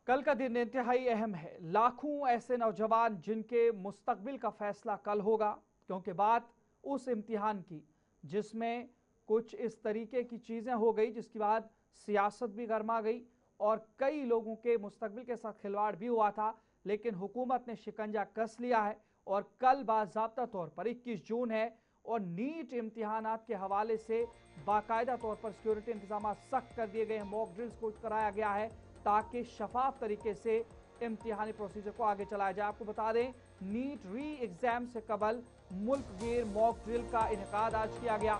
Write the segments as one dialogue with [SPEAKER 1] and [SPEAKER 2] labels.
[SPEAKER 1] कल का दिन इंतहाई अहम है। लाखों ऐसे नौजवान जिनके मुस्तकबिल का फैसला कल होगा, क्योंकि बात उस इम्तिहान की जिसमें कुछ इस तरीके की चीज़ें हो गई जिसके बाद सियासत भी गर्मा गई और कई लोगों के मुस्तकबिल के साथ खिलवाड़ भी हुआ था। लेकिन हुकूमत ने शिकंजा कस लिया है और कल बाज़ाब्ता तौर पर 21 जून है और नीट इम्तिहानात के हवाले से बाकायदा तौर पर सिक्योरिटी इंतजाम सख्त कर दिए गए हैं। मॉक ड्रिल्स को कराया गया है ताकि शफाफ तरीके से इम्तिहानी प्रोसीजर को आगे चलाया जाए। आपको बता दें, नीट री एग्जाम से कबल मुल्क गिर मॉक ड्रिल का इनेकाद आज किया गया।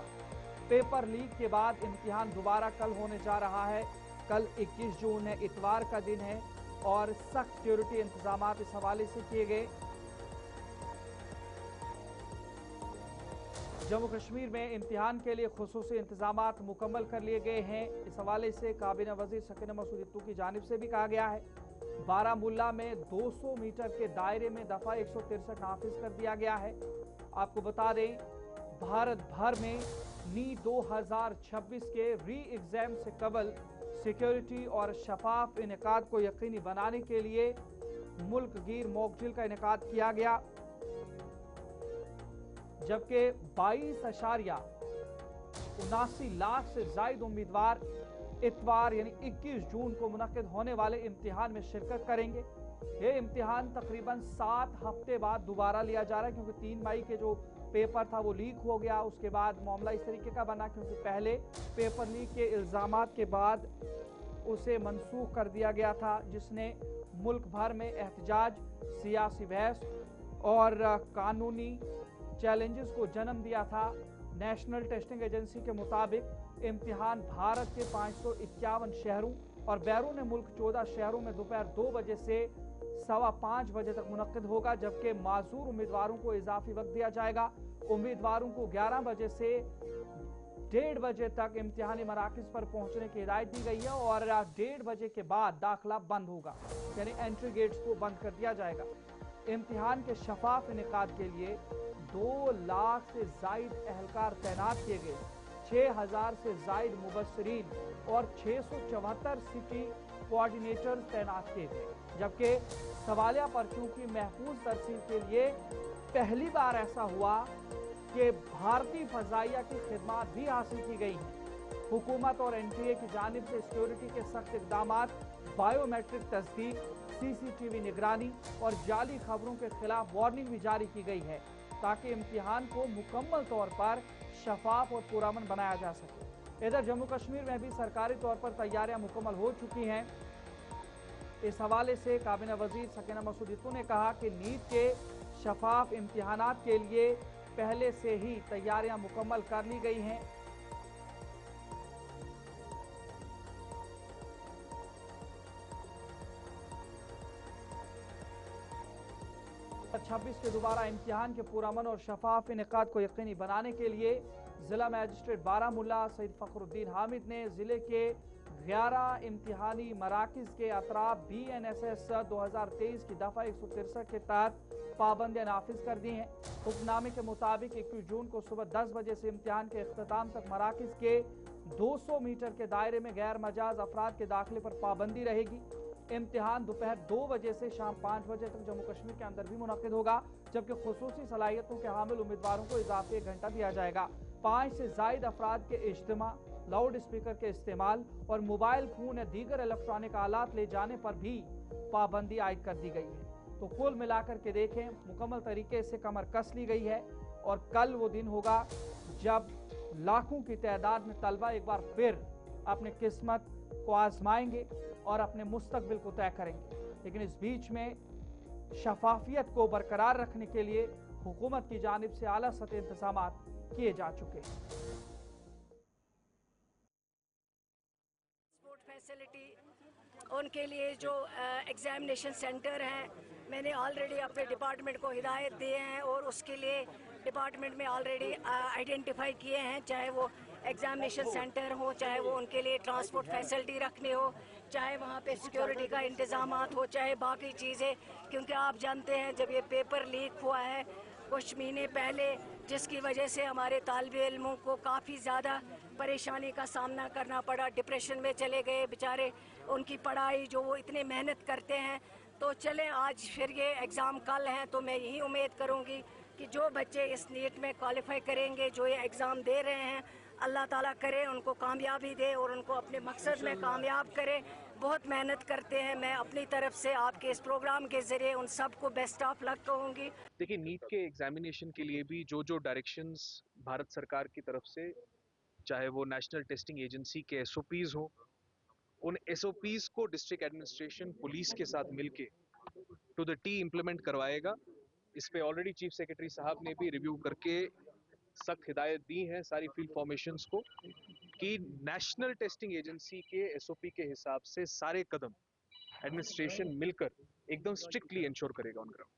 [SPEAKER 1] पेपर लीक के बाद इम्तिहान दोबारा कल होने जा रहा है। कल 21 जून है, इतवार का दिन है और सख्त सिक्योरिटी इंतजाम इस हवाले से किए गए। जम्मू कश्मीर में इम्तिहान के लिए खुसूसी इंतजाम मुकम्मल कर लिए गए हैं। इस हवाले से काबीना वजीर सकीना मसूद इत्तू की जानिब से भी कहा गया है। बारामूला में 200 मीटर के दायरे में दफा 163 नाफिज कर दिया गया है। आपको बता दें, भारत भर में नीट 2026 के री एग्जाम से कबल सिक्योरिटी और शफाफ इनेकाद को यकीनी बनाने के लिए मुल्क गिर मॉक ड्रिल का इनेकाद किया गया, जबकि 22.79 लाख से जायद उम्मीदवार इतवार यानी 21 जून को मुनक्किद होने वाले इम्तिहान में शिरकत करेंगे। ये इम्तिहान तकरीबन 7 हफ्ते बाद दोबारा लिया जा रहा है, क्योंकि 3 मई के जो पेपर था वो लीक हो गया। उसके बाद मामला इस तरीके का बना क्योंकि पहले पेपर लीक के इल्ज़ामात के बाद उसे मनसूख कर दिया गया था, जिसने मुल्क भर में एहतजाज, सियासी बहस और कानूनी चैलेंजेस को जन्म दिया था। नेशनल टेस्टिंग एजेंसी के मुताबिक इम्तिहान भारत के 551 शहरों और बैरून मुल्क 14 शहरों में दोपहर 2 बजे से 5:15 बजे तक मुनक्किद होगा, जबकि माजूर उम्मीदवारों को इजाफी वक्त दिया जाएगा। उम्मीदवारों को 11 बजे से 1:30 बजे तक इम्तिहानी मराकज पर पहुंचने की हिदायत दी गई है और 1:30 बजे के बाद दाखिला बंद होगा, यानी एंट्री गेट्स को बंद कर दिया जाएगा। इम्तिहान के शफाफ इनेकाद के लिए 2 लाख से जायद एहलकार तैनात किए गए, 6000 से जायद मुबस्सिरीन और 674 सिटी कोऑर्डिनेटर तैनात किए गए, जबकि सवालिया पर्चियों की महफूज तरसील के लिए पहली बार ऐसा हुआ कि भारतीय फजाइया की खिदमात भी हासिल की गई हैं। हुकूमत और एनटीए की जानिब से सिक्योरिटी के सख्त इकदाम, बायोमेट्रिक तस्दीक, सीसीटीवी निगरानी और जाली खबरों के खिलाफ वार्निंग भी जारी की गई है, ताकि इम्तिहान को मुकम्मल तौर पर शफाफ और पुरअमन बनाया जा सके। इधर जम्मू कश्मीर में भी सरकारी तौर पर तैयारियां मुकम्मल हो चुकी हैं। इस हवाले से काबीना वजीर सकीना मसूद इत्तू ने कहा कि नीट के शफाफ इम्तिहानात के लिए पहले से ही तैयारियां मुकम्मल कर ली गई हैं। 26 के दोबारा इम्तिहान के पुरअमन और शफाफ इनेकाद को यकीनी बनाने के लिए जिला मजिस्ट्रेट बारामूला सईद फखरुद्दीन हामिद ने जिले के 11 इम्तिहानी मराकज के अतराफ BNSS 2023 की दफा 163 के तहत पाबंदियां नाफिज कर दी हैं। हुक्मनामे के मुताबिक 21 जून को सुबह 10 बजे से इम्तिहान के अख्ताम तक मराकज के 200 मीटर के दायरे में गैर मजाज अफराद के दाखिले पर पाबंदी रहेगी। इम्तिहान दोपहर 2 बजे से शाम 5 बजे तक जम्मू कश्मीर के अंदर भी मुनक्किद होगा, जबकि खुसूसी सलाहियतों के हामिल उम्मीदवारों को इजाफी 1 घंटा दिया जाएगा। 5 से जायद अफराद के इज्तिमा, लाउड स्पीकर के इस्तेमाल और मोबाइल फोन या दीगर इलेक्ट्रॉनिक आलात ले जाने पर भी पाबंदी आयद कर दी गई है। तो कुल मिलाकर के देखें, मुकम्मल तरीके से कमर कस ली गई है और कल वो दिन होगा जब लाखों की तादाद में तलबा एक बार फिर अपनी किस्मत को आजमाएंगे और अपने मुस्तकबिल को तय करेंगे। लेकिन इस बीच में शफाफियत को बरकरार रखने के लिए हुकूमत की जानिब से आला सतह इंतजाम किए जा चुके हैं।
[SPEAKER 2] फैसिलिटी उनके लिए जो एग्जामिनेशन सेंटर हैं, मैंने ऑलरेडी अपने डिपार्टमेंट को हिदायत दिए हैं और उसके लिए डिपार्टमेंट में ऑलरेडी आइडेंटिफाई किए हैं, चाहे वो एग्जामिनेशन सेंटर हो, चाहे वो उनके लिए ट्रांसपोर्ट फैसिलिटी रखने हो, चाहे वहाँ पे सिक्योरिटी का इंतजाम हो, चाहे बाकी चीज़ें। क्योंकि आप जानते हैं जब ये पेपर लीक हुआ है कुछ महीने पहले, जिसकी वजह से हमारे तालिबे इल्मों को काफ़ी ज़्यादा परेशानी का सामना करना पड़ा, डिप्रेशन में चले गए बेचारे। उनकी पढ़ाई जो वो इतने मेहनत करते हैं, तो चलें आज फिर ये एग्ज़ाम कल हैं, तो मैं यही उम्मीद करूँगी कि जो बच्चे इस नीट में क्वालिफाई करेंगे, जो ये एग्ज़ाम दे रहे हैं, अल्लाह ताला करे उनको कामयाबी दे और उनको अपने मकसद में कामयाब करे। बहुत मेहनत करते हैं। मैं अपनी तरफ से आपके इस प्रोग्राम के ज़रिए उन सबको बेस्ट ऑफ लक कहूँगी।
[SPEAKER 3] देखिए, नीट के एग्जामिनेशन के लिए भी जो डायरेक्शंस भारत सरकार की तरफ से, चाहे वो नेशनल टेस्टिंग एजेंसी के एसओपीज हो, उन एसओपीज को डिस्ट्रिक्ट एडमिनिस्ट्रेशन पुलिस के साथ मिलके टू द टी इम्प्लीमेंट करवाएगा। इस पे ऑलरेडी चीफ सेक्रेटरी साहब ने भी रिव्यू करके सख्त हिदायत दी है सारी फील्ड फॉर्मेशंस को कि नेशनल टेस्टिंग एजेंसी के एसओपी के हिसाब से सारे कदम एडमिनिस्ट्रेशन मिलकर एकदम स्ट्रिक्टली इंश्योर करेगा ऑन ग्राउंड।